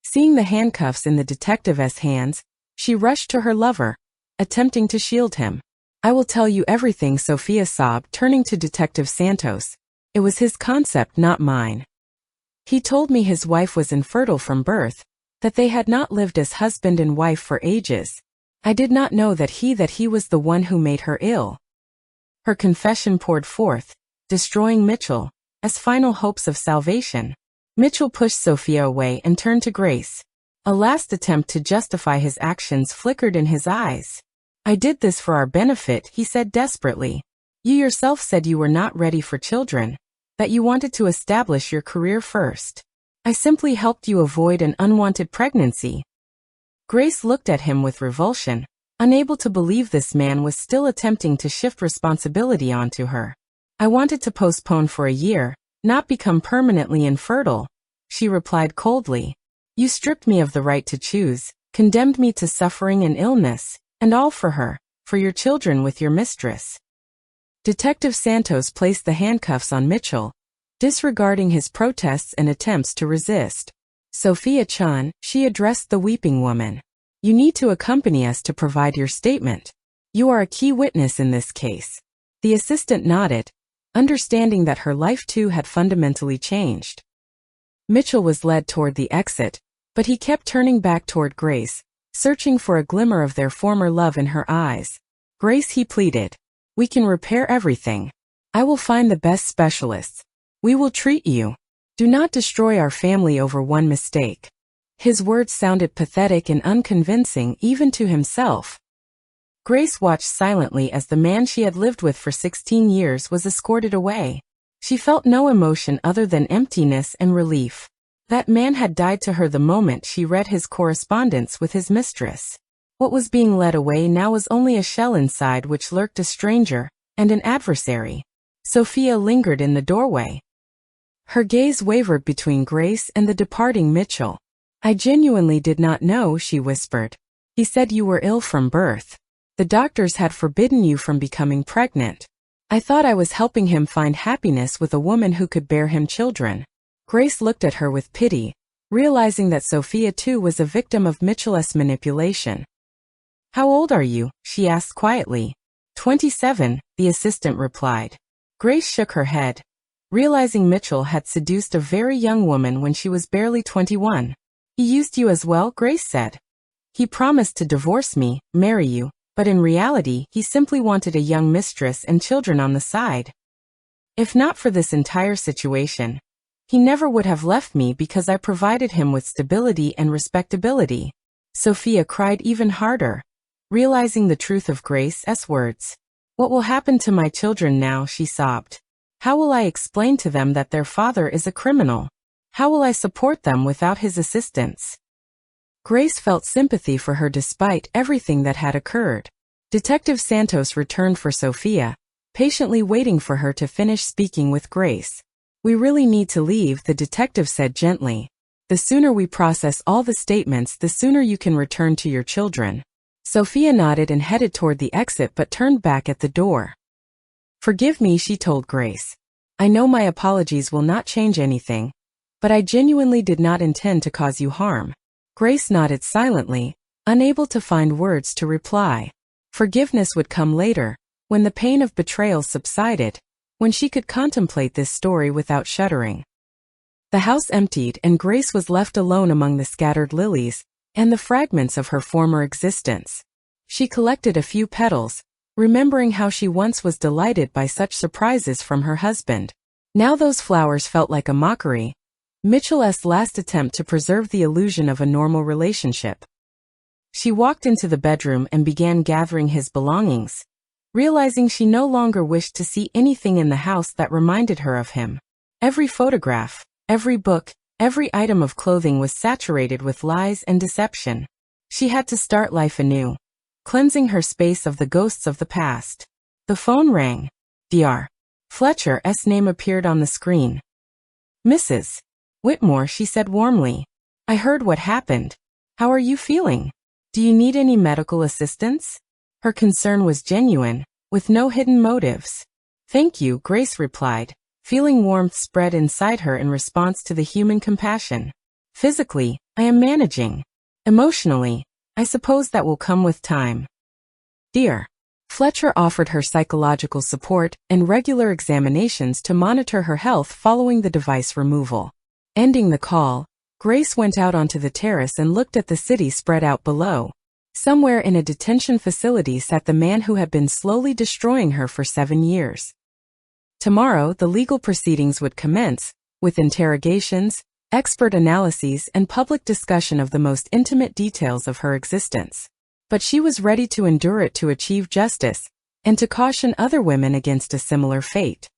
Speaker 1: Seeing the handcuffs in the detective's hands, she rushed to her lover, attempting to shield him. I will tell you everything, Sophia sobbed, turning to Detective Santos. It was his concept, not mine. He told me his wife was infertile from birth, that they had not lived as husband and wife for ages. I did not know that he was the one who made her ill. Her confession poured forth, destroying Mitchell, as final hopes of salvation. Mitchell pushed Sophia away and turned to Grace. A last attempt to justify his actions flickered in his eyes. I did this for our benefit, he said desperately. You yourself said you were not ready for children, that you wanted to establish your career first. I simply helped you avoid an unwanted pregnancy. Grace looked at him with revulsion, unable to believe this man was still attempting to shift responsibility onto her. I wanted to postpone for a year, not become permanently infertile, she replied coldly. You stripped me of the right to choose, condemned me to suffering and illness, and all for her, for your children with your mistress. Detective Santos placed the handcuffs on Mitchell, disregarding his protests and attempts to resist. Sophia Chan, she addressed the weeping woman. You need to accompany us to provide your statement. You are a key witness in this case. The assistant nodded, understanding that her life too had fundamentally changed. Mitchell was led toward the exit, but he kept turning back toward Grace, searching for a glimmer of their former love in her eyes. Grace, he pleaded. We can repair everything. I will find the best specialists. We will treat you. Do not destroy our family over one mistake. His words sounded pathetic and unconvincing even to himself. Grace watched silently as the man she had lived with for 16 years was escorted away. She felt no emotion other than emptiness and relief. That man had died to her the moment she read his correspondence with his mistress. What was being led away now was only a shell inside which lurked a stranger and an adversary. Sophia lingered in the doorway. Her gaze wavered between Grace and the departing Mitchell. I genuinely did not know, she whispered. He said you were ill from birth. The doctors had forbidden you from becoming pregnant. I thought I was helping him find happiness with a woman who could bear him children. Grace looked at her with pity, realizing that Sophia too was a victim of Mitchell's manipulation. How old are you? She asked quietly. 27, the assistant replied. Grace shook her head, realizing Mitchell had seduced a very young woman when she was barely 21. He used you as well, Grace said. He promised to divorce me, marry you, but in reality he simply wanted a young mistress and children on the side. If not for this entire situation, he never would have left me because I provided him with stability and respectability. Sophia cried even harder, realizing the truth of Grace's words. What will happen to my children now, she sobbed. How will I explain to them that their father is a criminal? How will I support them without his assistance? Grace felt sympathy for her despite everything that had occurred. Detective Santos returned for Sophia, patiently waiting for her to finish speaking with Grace. We really need to leave, the detective said gently. The sooner we process all the statements, the sooner you can return to your children. Sophia nodded and headed toward the exit but turned back at the door. Forgive me, she told Grace. I know my apologies will not change anything, but I genuinely did not intend to cause you harm. Grace nodded silently, unable to find words to reply. Forgiveness would come later, when the pain of betrayal subsided, when she could contemplate this story without shuddering. The house emptied and Grace was left alone among the scattered lilies and the fragments of her former existence. She collected a few petals, remembering how she once was delighted by such surprises from her husband. Now those flowers felt like a mockery, Mitchell's last attempt to preserve the illusion of a normal relationship. She walked into the bedroom and began gathering his belongings, realizing she no longer wished to see anything in the house that reminded her of him. Every photograph, every book, every item of clothing was saturated with lies and deception. She had to start life anew, cleansing her space of the ghosts of the past. The phone rang. Dr. Fletcher's name appeared on the screen. Mrs. Whitmore, she said warmly. I heard what happened. How are you feeling? Do you need any medical assistance? Her concern was genuine, with no hidden motives. "Thank you," Grace replied, feeling warmth spread inside her in response to the human compassion. "Physically, I am managing. Emotionally, I suppose that will come with time." Dear. Fletcher offered her psychological support and regular examinations to monitor her health following the device removal. Ending the call, Grace went out onto the terrace and looked at the city spread out below. Somewhere in a detention facility sat the man who had been slowly destroying her for 7 years. Tomorrow, the legal proceedings would commence, with interrogations, expert analyses, and public discussion of the most intimate details of her existence. But she was ready to endure it to achieve justice, and to caution other women against a similar fate.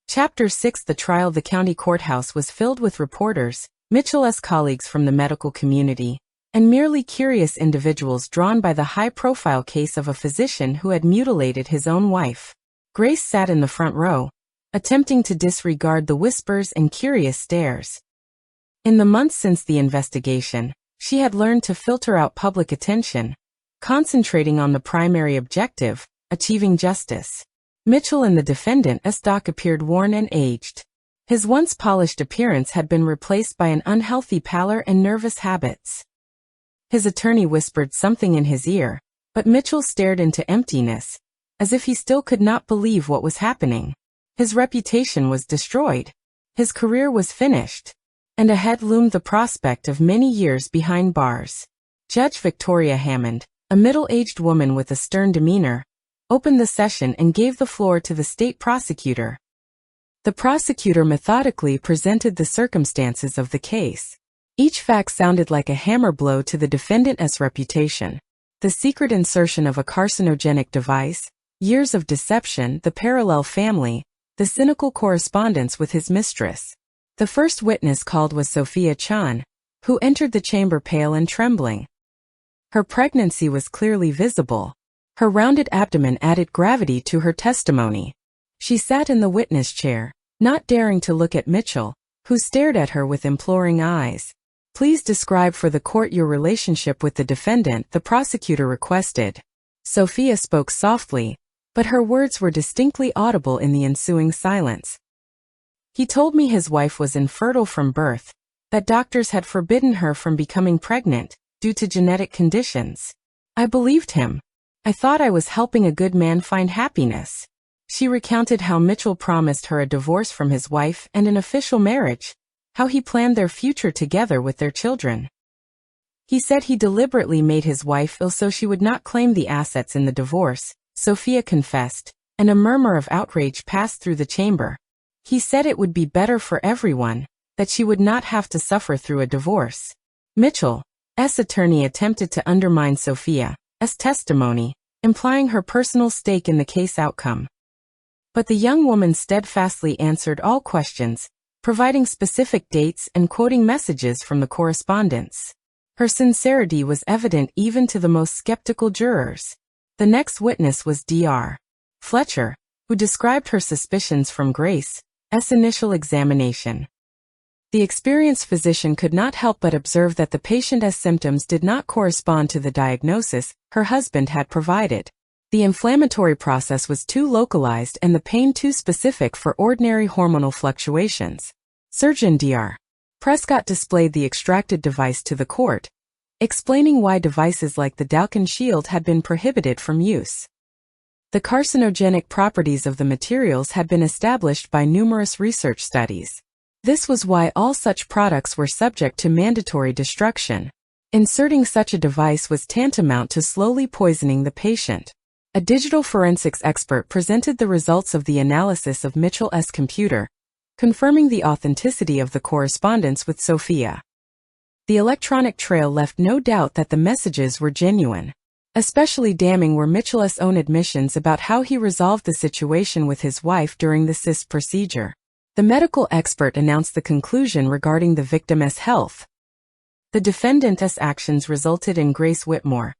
Speaker 1: Chapter 6. The trial. The county courthouse was filled with reporters, Mitchell's colleagues from the medical community, and merely curious individuals drawn by the high-profile case of a physician who had mutilated his own wife. Grace sat in the front row, attempting to disregard the whispers and curious stares. In the months since the investigation, she had learned to filter out public attention, concentrating on the primary objective, achieving justice. Mitchell and the defendant's doc appeared worn and aged. His once polished appearance had been replaced by an unhealthy pallor and nervous habits. His attorney whispered something in his ear, but Mitchell stared into emptiness, as if he still could not believe what was happening. His reputation was destroyed. His career was finished. And ahead loomed the prospect of many years behind bars. Judge Victoria Hammond, a middle-aged woman with a stern demeanor, opened the session and gave the floor to the state prosecutor. The prosecutor methodically presented the circumstances of the case. Each fact sounded like a hammer blow to the defendant's reputation. The secret insertion of a carcinogenic device, years of deception, the parallel family, the cynical correspondence with his mistress. The first witness called was Sophia Chan, who entered the chamber pale and trembling. Her pregnancy was clearly visible. Her rounded abdomen added gravity to her testimony. She sat in the witness chair, not daring to look at Mitchell, who stared at her with imploring eyes. "Please describe for the court your relationship with the defendant," the prosecutor requested. Sophia spoke softly, but her words were distinctly audible in the ensuing silence. "He told me his wife was infertile from birth, that doctors had forbidden her from becoming pregnant, due to genetic conditions. I believed him. I thought I was helping a good man find happiness." She recounted how Mitchell promised her a divorce from his wife and an official marriage, how he planned their future together with their children. He said he deliberately made his wife ill so she would not claim the assets in the divorce, Sophia confessed, and a murmur of outrage passed through the chamber. He said it would be better for everyone, that she would not have to suffer through a divorce. Mitchell's attorney attempted to undermine Sophia's testimony, implying her personal stake in the case outcome. But the young woman steadfastly answered all questions, providing specific dates and quoting messages from the correspondence. Her sincerity was evident even to the most skeptical jurors. The next witness was Dr. Fletcher, who described her suspicions from Grace's initial examination. The experienced physician could not help but observe that the patient's symptoms did not correspond to the diagnosis her husband had provided. The inflammatory process was too localized and the pain too specific for ordinary hormonal fluctuations. Surgeon Dr. Prescott displayed the extracted device to the court, explaining why devices like the blackened shield had been prohibited from use. The carcinogenic properties of the materials had been established by numerous research studies. This was why all such products were subject to mandatory destruction. Inserting such a device was tantamount to slowly poisoning the patient. A digital forensics expert presented the results of the analysis of Mitchell's computer, confirming the authenticity of the correspondence with Sophia. The electronic trail left no doubt that the messages were genuine. Especially damning were Mitchell's own admissions about how he resolved the situation with his wife during the cyst procedure. The medical expert announced the conclusion regarding the victim's health. The defendant's actions resulted in Grace Whitmore's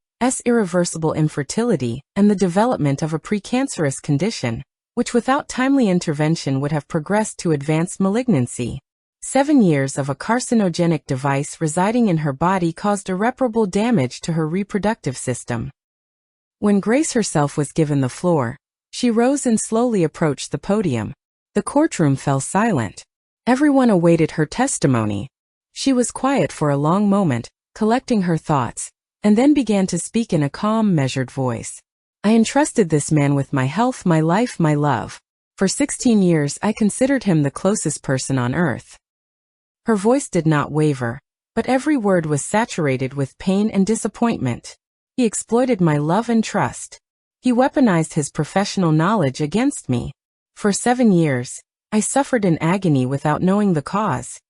Speaker 1: irreversible infertility and the development of a precancerous condition, which without timely intervention would have progressed to advanced malignancy. 7 years of a carcinogenic device residing in her body caused irreparable damage to her reproductive system. When Grace herself was given the floor, She rose and slowly approached the podium. The courtroom fell silent. Everyone awaited her testimony. She was quiet for a long moment, collecting her thoughts, and then began to speak in a calm, measured voice. I entrusted this man with my health, my life, my love. For 16 years I considered him the closest person on earth. Her voice did not waver, but every word was saturated with pain and disappointment. He exploited my love and trust. He weaponized his professional knowledge against me. For 7 years, I suffered in agony without knowing the cause.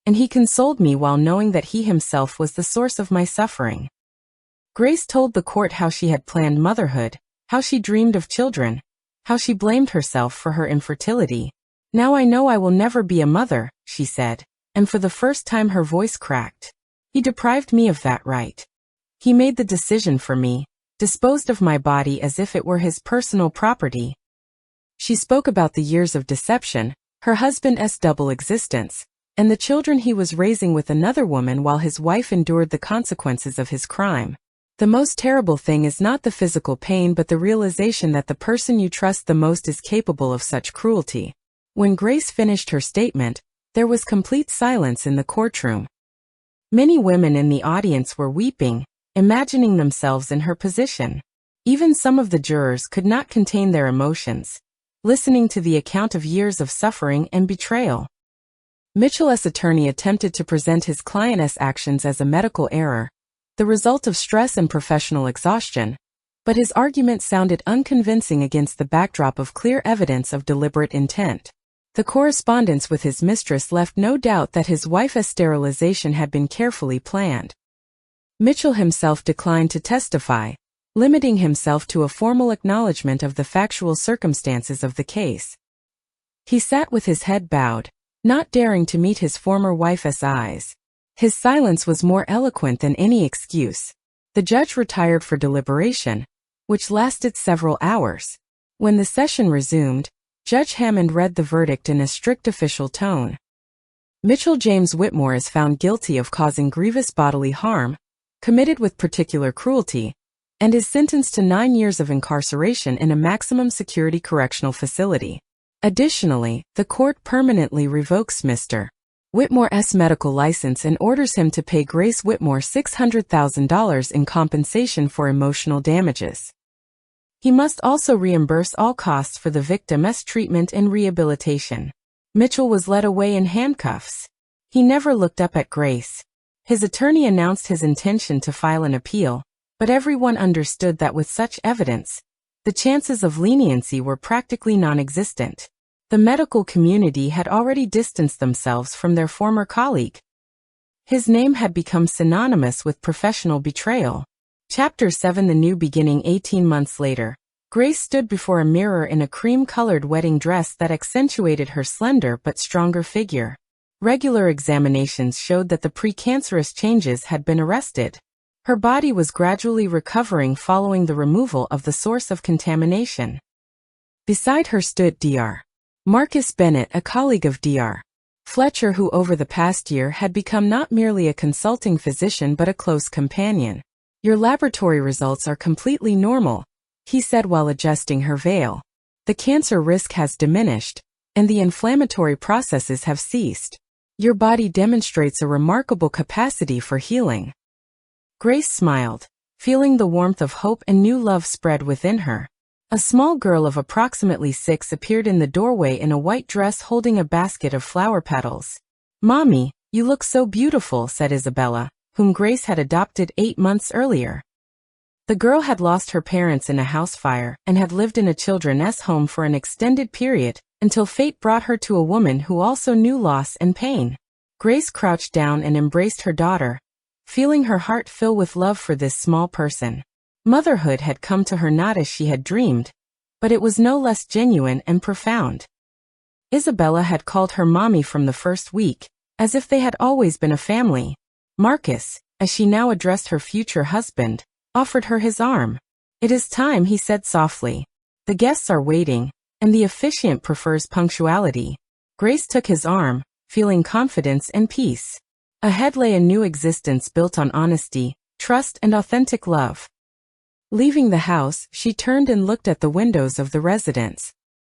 Speaker 1: And he consoled me while knowing that he himself was the source of my suffering. Grace told the court how she had planned motherhood, how she dreamed of children, how she blamed herself for her infertility. Now I know I will never be a mother, she said, and for the first time her voice cracked. He deprived me of that right. He made the decision for me, disposed of my body as if it were his personal property. She spoke about the years of deception, her husband's double existence, and the children he was raising with another woman while his wife endured the consequences of his crime. The most terrible thing is not the physical pain but the realization that the person you trust the most is capable of such cruelty. When Grace finished her statement, there was complete silence in the courtroom. Many women in the audience were weeping, imagining themselves in her position. Even some of the jurors could not contain their emotions, listening to the account of years of suffering and betrayal. Mitchell's attorney attempted to present his client's actions as a medical error, the result of stress and professional exhaustion, but his argument sounded unconvincing against the backdrop of clear evidence of deliberate intent. The correspondence with his mistress left no doubt that his wife's sterilization had been carefully planned. Mitchell himself declined to testify, limiting himself to a formal acknowledgement of the factual circumstances of the case. He sat with his head bowed, not daring to meet his former wife's eyes. His silence was more eloquent than any excuse. The judge retired for deliberation, which lasted several hours. When the session resumed, Judge Hammond read the verdict in a strict official tone. Mitchell James Whitmore is found guilty of causing grievous bodily harm, committed with particular cruelty, and is sentenced to 9 years of incarceration in a maximum security correctional facility. Additionally, the court permanently revokes Mr. Whitmore's medical license and orders him to pay Grace Whitmore $600,000 in compensation for emotional damages. He must also reimburse all costs for the victim's treatment and rehabilitation. Mitchell was led away in handcuffs. He never looked up at Grace. His attorney announced his intention to file an appeal, but everyone understood that with such evidence, the chances of leniency were practically non-existent. The medical community had already distanced themselves from their former colleague. His name had become synonymous with professional betrayal. Chapter 7: The New Beginning. 18 months later, Grace stood before a mirror in a cream-colored wedding dress that accentuated her slender but stronger figure. Regular examinations showed that the precancerous changes had been arrested. Her body was gradually recovering following the removal of the source of contamination. Beside her stood Dr. Marcus Bennett, a colleague of Dr. Fletcher, who over the past year had become not merely a consulting physician but a close companion. Your laboratory results are completely normal, he said while adjusting her veil. The cancer risk has diminished, and the inflammatory processes have ceased. Your body demonstrates a remarkable capacity for healing. Grace smiled, feeling the warmth of hope and new love spread within her. A small girl of approximately 6 appeared in the doorway in a white dress holding a basket of flower petals. "Mommy, you look so beautiful," said Isabella, whom Grace had adopted 8 months earlier. The girl had lost her parents in a house fire and had lived in a children's home for an extended period, until fate brought her to a woman who also knew loss and pain. Grace crouched down and embraced her daughter, feeling her heart fill with love for this small person. Motherhood had come to her not as she had dreamed, but it was no less genuine and profound. Isabella had called her mommy from the first week, as if they had always been a family. Marcus, as she now addressed her future husband, offered her his arm. "It is time," he said softly. "The guests are waiting, and the officiant prefers punctuality." Grace took his arm, feeling confidence and peace. Ahead lay a new existence built on honesty, trust, and authentic love. Leaving the house, she turned and looked at the windows of the residence.